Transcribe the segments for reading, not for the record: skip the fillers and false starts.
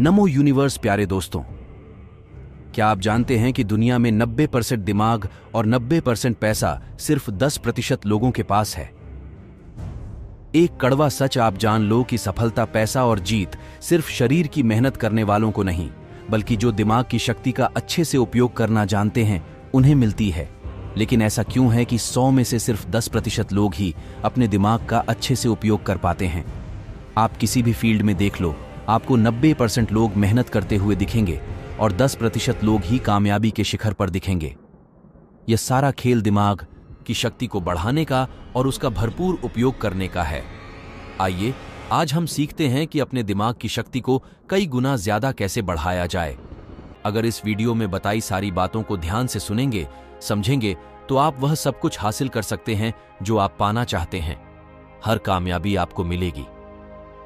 नमो universe प्यारे दोस्तों, क्या आप जानते हैं कि दुनिया में 90% दिमाग और 90% पैसा सिर्फ 10% लोगों के पास है। एक कड़वा सच आप जान लो कि सफलता, पैसा और जीत सिर्फ शरीर की मेहनत करने वालों को नहीं, बल्कि जो दिमाग की शक्ति का अच्छे से उपयोग करना जानते हैं उन्हें मिलती है। लेकिन ऐसा क्यों है कि 100 में से सिर्फ 10% लोग ही अपने दिमाग का अच्छे से उपयोग कर पाते हैं? आप किसी भी फील्ड में देख लो, आपको 90% लोग मेहनत करते हुए दिखेंगे और 10% लोग ही कामयाबी के शिखर पर दिखेंगे। यह सारा खेल दिमाग की शक्ति को बढ़ाने का और उसका भरपूर उपयोग करने का है। आइए आज हम सीखते हैं कि अपने दिमाग की शक्ति को कई गुना ज्यादा कैसे बढ़ाया जाए। अगर इस वीडियो में बताई सारी बातों को ध्यान से सुनेंगे, समझेंगे, तो आप वह सब कुछ हासिल कर सकते हैं जो आप पाना चाहते हैं। हर कामयाबी आपको मिलेगी,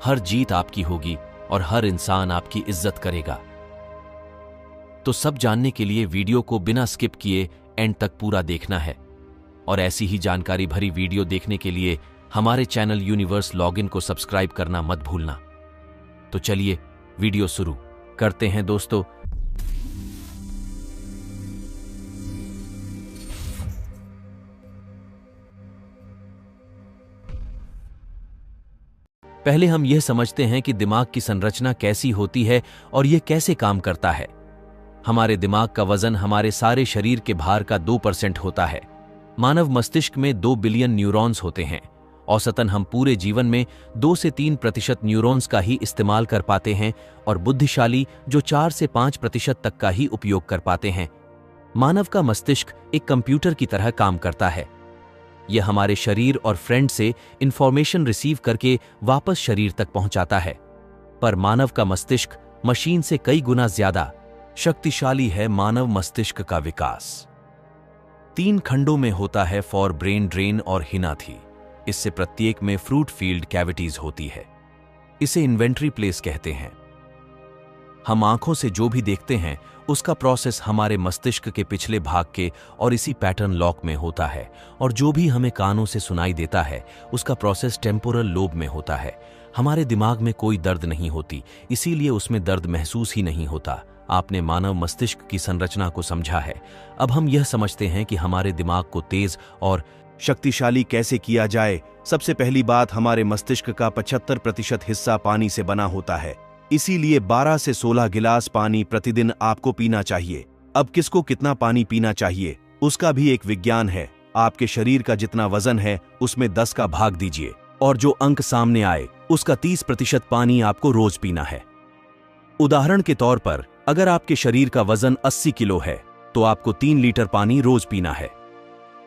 हर जीत आपकी होगी और हर इंसान आपकी इज्जत करेगा। तो सब जानने के लिए वीडियो को बिना स्किप किए एंड तक पूरा देखना है और ऐसी ही जानकारी भरी वीडियो देखने के लिए हमारे चैनल यूनिवर्स लॉगिन को सब्सक्राइब करना मत भूलना। तो चलिए वीडियो शुरू करते हैं दोस्तों। पहले हम यह समझते हैं कि दिमाग की संरचना कैसी होती है और यह कैसे काम करता है। हमारे दिमाग का वजन हमारे सारे शरीर के भार का 2% होता है। मानव मस्तिष्क में 2 बिलियन न्यूरॉन्स होते हैं। औसतन हम पूरे जीवन में 2 से 3% न्यूरॉन्स का ही इस्तेमाल कर पाते हैं और बुद्धिशाली जो 4 से 5% तक का ही उपयोग कर पाते हैं। मानव का मस्तिष्क एक कंप्यूटर की तरह काम करता है। यह हमारे शरीर और फ्रेंड से इंफॉर्मेशन रिसीव करके वापस शरीर तक पहुंचाता है। पर मानव का मस्तिष्क मशीन से कई गुना ज्यादा शक्तिशाली है। मानव मस्तिष्क का विकास 3 खंडों में होता है, फॉर ब्रेन, ड्रेन और हिनाथी। इससे प्रत्येक में फ्रूट फील्ड कैविटीज होती है। इसे इन्वेंट्री प्लेस कहते हैं। हम आंखों से जो भी देखते हैं उसका प्रोसेस हमारे मस्तिष्क के पिछले भाग के और इसी पैटर्न लॉक में होता है, और जो भी हमें कानों से सुनाई देता है उसका प्रोसेस टेम्पोरल लोब में होता है। हमारे दिमाग में कोई दर्द नहीं होती, इसीलिए उसमें दर्द महसूस ही नहीं होता। आपने मानव मस्तिष्क की संरचना को समझा है। अब हम यह समझते हैं कि हमारे दिमाग को तेज और शक्तिशाली कैसे किया जाए। सबसे पहली बात, हमारे मस्तिष्क का 75% हिस्सा पानी से बना होता है। इसीलिए 12 से 16 गिलास पानी प्रतिदिन आपको पीना चाहिए। अब किसको कितना पानी पीना चाहिए उसका भी एक विज्ञान है। आपके शरीर का जितना वजन है उसमें 10 का भाग दीजिए और जो अंक सामने आए उसका 30% पानी आपको रोज पीना है। उदाहरण के तौर पर, अगर आपके शरीर का वजन 80 किलो है तो आपको 3 लीटर पानी रोज पीना है।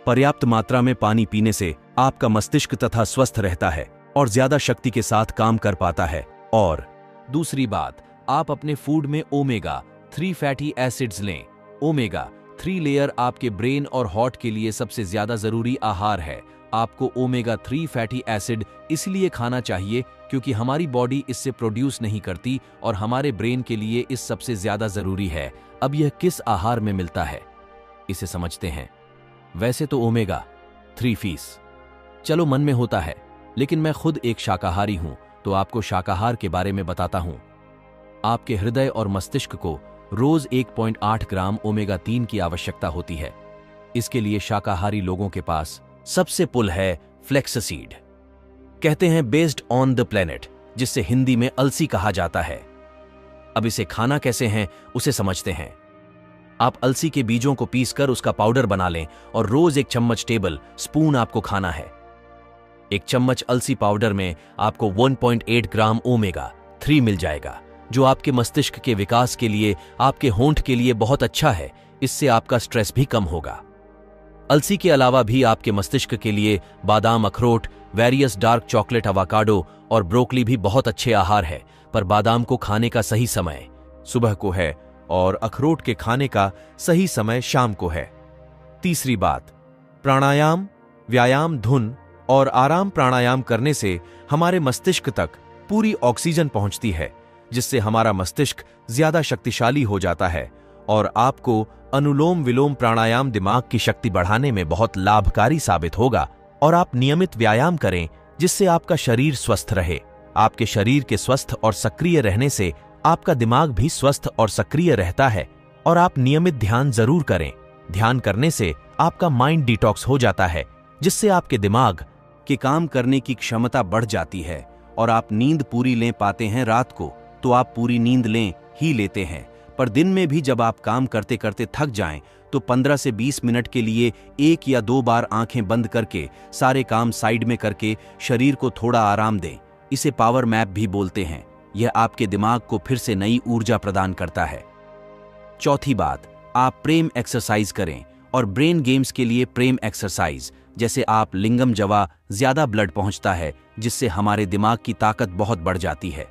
पर्याप्त मात्रा में पानी पीने से आपका मस्तिष्क तथा स्वस्थ रहता है और ज्यादा शक्ति के साथ काम कर पाता है। और दूसरी बात, आप अपने फूड में ओमेगा 3 फैटी एसिड्स लें। ओमेगा 3 लेयर आपके ब्रेन और हार्ट के लिए सबसे ज्यादा जरूरी आहार है। आपको ओमेगा 3 फैटी एसिड इसलिए खाना चाहिए क्योंकि हमारी बॉडी इससे प्रोड्यूस नहीं करती और हमारे ब्रेन के लिए इस सबसे ज्यादा जरूरी है। अब यह किस आहार में मिलता है इसे समझते हैं। वैसे तो ओमेगा 3 फीस चलो मन में होता है, लेकिन मैं खुद एक शाकाहारी हूं तो आपको शाकाहार के बारे में बताता हूं। आपके हृदय और मस्तिष्क को रोज 1.8 ग्राम ओमेगा 3 की आवश्यकता होती है। इसके लिए शाकाहारी लोगों के पास सबसे पुल है फ्लेक्ससीड। कहते हैं बेस्ड ऑन द प्लेनेट, जिससे हिंदी में अलसी कहा जाता है। अब इसे खाना कैसे है उसे समझते हैं। आप अलसी के बीजों को पीसकर उसका पाउडर बना लें और रोज 1 चम्मच टेबल स्पून आपको खाना है। 1 चम्मच अलसी पाउडर में आपको 1.8 ग्राम ओमेगा 3 मिल जाएगा, जो आपके मस्तिष्क के विकास के लिए, आपके होंठ के लिए बहुत अच्छा है। इससे आपका स्ट्रेस भी कम होगा। अलसी के अलावा भी आपके मस्तिष्क के लिए बादाम, अखरोट, वेरियस डार्क चॉकलेट, अवाकाडो और ब्रोकली भी बहुत अच्छे आहार है। पर बादाम को खाने का सही समय सुबह को है और अखरोट के खाने का सही समय शाम को है। तीसरी बात, प्राणायाम, व्यायाम, धुन और आराम। प्राणायाम करने से हमारे मस्तिष्क तक पूरी ऑक्सीजन पहुंचती है, जिससे हमारा मस्तिष्क ज्यादा शक्तिशाली हो जाता है। और आपको अनुलोम विलोम प्राणायाम दिमाग की शक्ति बढ़ाने में बहुत लाभकारी साबित होगा। और आप नियमित व्यायाम करें जिससे आपका शरीर स्वस्थ रहे। आपके शरीर के स्वस्थ और सक्रिय रहने से आपका दिमाग भी स्वस्थ और सक्रिय रहता है। और आप नियमित ध्यान जरूर करें। ध्यान करने से आपका माइंड डिटॉक्स हो जाता है, जिससे आपके दिमाग के काम करने की क्षमता बढ़ जाती है और आप नींद पूरी ले पाते हैं। रात को तो आप पूरी नींद लेते हैं, पर दिन में भी जब आप काम करते करते थक जाएं तो 15 से 20 मिनट के लिए 1 या 2 बार आंखें बंद करके सारे काम साइड में करके शरीर को थोड़ा आराम दें। इसे पावर मैप भी बोलते हैं। यह आपके दिमाग को फिर से नई ऊर्जा प्रदान करता है। चौथी बात, आप प्रेम एक्सरसाइज करें। और ब्रेन गेम्स के लिए प्रेम एक्सरसाइज जैसे आप लिंगम जवा ज्यादा ब्लड पहुंचता है, जिससे हमारे दिमाग की ताकत बहुत बढ़ जाती है।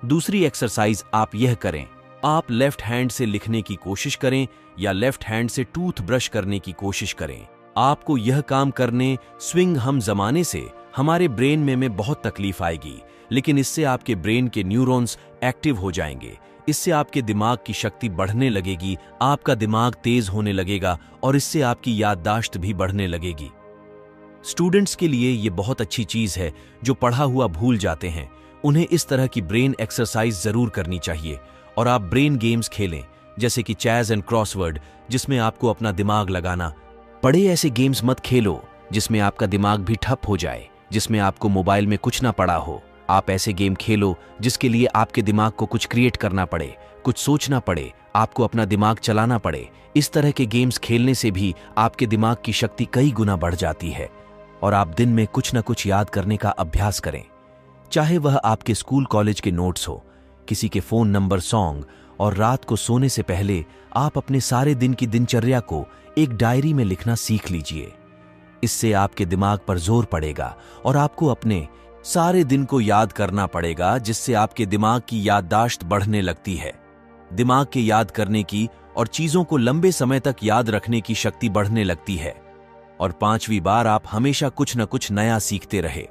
दूसरी एक्सरसाइज आप यह करें, आप लेफ्ट हैंड से लिखने की कोशिश करें या लेफ्ट हैंड से टूथ ब्रश करने की कोशिश करें। आपको यह काम करने स्विंग हम जमाने से हमारे ब्रेन में बहुत तकलीफ आएगी, लेकिन इससे आपके ब्रेन के न्यूरॉन्स एक्टिव हो जाएंगे। इससे आपके दिमाग की शक्ति बढ़ने लगेगी, आपका दिमाग तेज होने लगेगा और इससे आपकी याददाश्त भी बढ़ने लगेगी। स्टूडेंट्स के लिए ये बहुत अच्छी चीज है जो पढ़ा हुआ भूल जाते हैं। उन्हें इस तरह की ब्रेन एक्सरसाइज जरूर करनी चाहिए। और आप ब्रेन गेम्स खेलें जैसे कि चैज एंड क्रॉसवर्ड, जिसमें आपको अपना दिमाग लगाना पड़े। ऐसे गेम्स मत खेलो जिसमें आपका दिमाग भी ठप हो जाए, जिसमें आपको मोबाइल में कुछ ना पड़ा हो। आप ऐसे गेम खेलो जिसके लिए आपके दिमाग को कुछ क्रिएट करना पड़े, कुछ सोचना पड़े, आपको अपना दिमाग चलाना पड़े। इस तरह के गेम्स खेलने से भी आपके दिमाग की शक्ति कई गुना बढ़ जाती है और आप दिन में कुछ न कुछ याद करने का अभ्यास करें। चाहे वह आपके स्कूल कॉलेज के नोट्स हो, किसी के फोन नंबर, सॉन्ग, और रात को सोने से पहले आप अपने सारे दिन की दिनचर्या को एक डायरी में लिखना सीख लीजिए। इससे आपके दिमाग पर जोर पड़ेगा और आपको अपने सारे दिन को याद करना पड़ेगा, जिससे आपके दिमाग की याददाश्त बढ़ने लगती है। दिमाग के याद करने की और चीजों को लंबे समय तक याद रखने की शक्ति बढ़ने लगती है। और 5वीं बार आप हमेशा कुछ न कुछ नया सीखते रहे।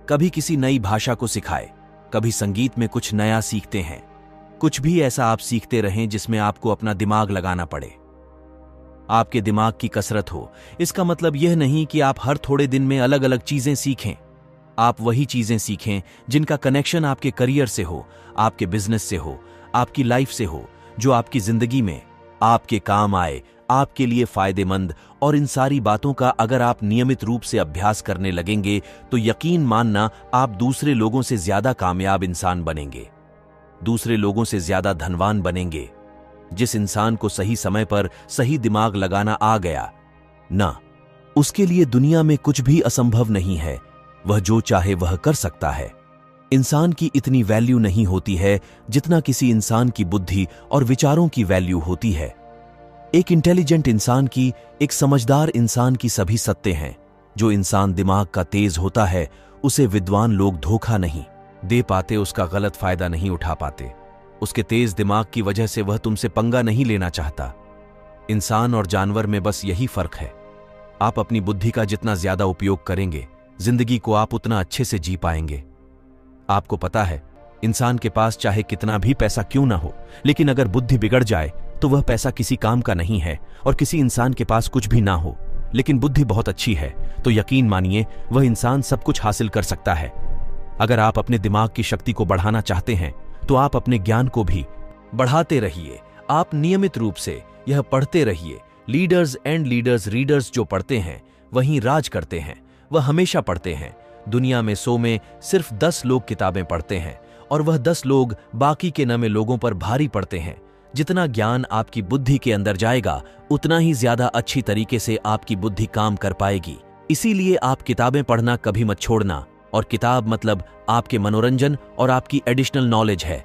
कभी किसी नई भाषा को सिखाए, कभी संगीत में कुछ नया सीखते हैं। कुछ भी ऐसा आप सीखते रहें जिसमें आपको अपना दिमाग लगाना पड़े, आपके दिमाग की कसरत हो। इसका मतलब यह नहीं कि आप हर थोड़े दिन में अलग अलग चीजें सीखें। आप वही चीजें सीखें जिनका कनेक्शन आपके करियर से हो, आपके बिजनेस से हो, आपकी लाइफ से हो, जो आपकी जिंदगी में आपके काम आए, आपके लिए फायदेमंद। और इन सारी बातों का अगर आप नियमित रूप से अभ्यास करने लगेंगे तो यकीन मानना आप दूसरे लोगों से ज्यादा कामयाब इंसान बनेंगे, दूसरे लोगों से ज्यादा धनवान बनेंगे। जिस इंसान को सही समय पर सही दिमाग लगाना आ गया ना, उसके लिए दुनिया में कुछ भी असंभव नहीं है। वह जो चाहे वह कर सकता है। इंसान की इतनी वैल्यू नहीं होती है जितना किसी इंसान की बुद्धि और विचारों की वैल्यू होती है। एक इंटेलिजेंट इंसान की, एक समझदार इंसान की सभी सत्ते हैं। जो इंसान दिमाग का तेज होता है उसे विद्वान लोग धोखा नहीं दे पाते, उसका गलत फायदा नहीं उठा पाते। उसके तेज दिमाग की वजह से वह तुमसे पंगा नहीं लेना चाहता। इंसान और जानवर में बस यही फर्क है। आप अपनी बुद्धि का जितना ज्यादा उपयोग करेंगे, जिंदगी को आप उतना अच्छे से जी पाएंगे। आपको पता है, इंसान के पास चाहे कितना भी पैसा क्यों ना हो, लेकिन अगर बुद्धि बिगड़ जाए तो वह पैसा किसी काम का नहीं है। और किसी इंसान के पास कुछ भी ना हो लेकिन बुद्धि बहुत अच्छी है तो यकीन मानिए वह इंसान सब कुछ हासिल कर सकता है। अगर आप अपने दिमाग की शक्ति को बढ़ाना चाहते हैं तो आप अपने ज्ञान को भी बढ़ाते रहिए। आप नियमित रूप से यह पढ़ते रहिए। लीडर्स एंड लीडर्स रीडर्स जो पढ़ते हैं वहीं राज करते हैं। वह हमेशा पढ़ते हैं। दुनिया में 100 में सिर्फ 10 लोग किताबें पढ़ते हैं और वह 10 लोग बाकी के 90 लोगों पर भारी पड़ते हैं। जितना ज्ञान आपकी बुद्धि के अंदर जाएगा उतना ही ज्यादा अच्छी तरीके से आपकी बुद्धि काम कर पाएगी। इसीलिए आप किताबें पढ़ना कभी मत छोड़ना। और किताब मतलब आपके मनोरंजन और आपकी एडिशनल नॉलेज है।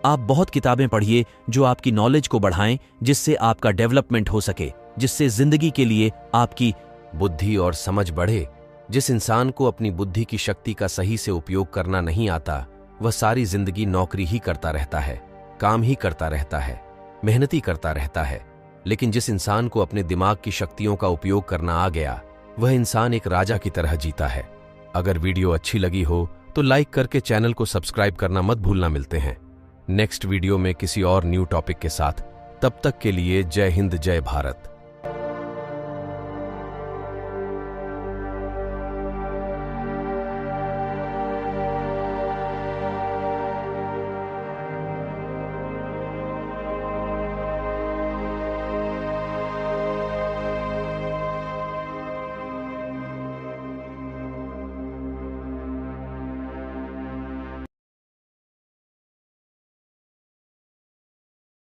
आप बहुत किताबें पढ़िए जो आपकी नॉलेज को बढ़ाएं, जिससे आपका डेवलपमेंट हो सके, जिससे जिंदगी के लिए आपकी बुद्धि और समझ बढ़े। जिस इंसान को अपनी बुद्धि की शक्ति का सही से उपयोग करना नहीं आता, वह सारी जिंदगी नौकरी ही करता रहता है, काम ही करता रहता है, मेहनती करता रहता है। लेकिन जिस इंसान को अपने दिमाग की शक्तियों का उपयोग करना आ गया, वह इंसान एक राजा की तरह जीता है। अगर वीडियो अच्छी लगी हो तो लाइक करके चैनल को सब्सक्राइब करना मत भूलना। मिलते हैं नेक्स्ट वीडियो में किसी और न्यू टॉपिक के साथ। तब तक के लिए जय हिंद, जय भारत।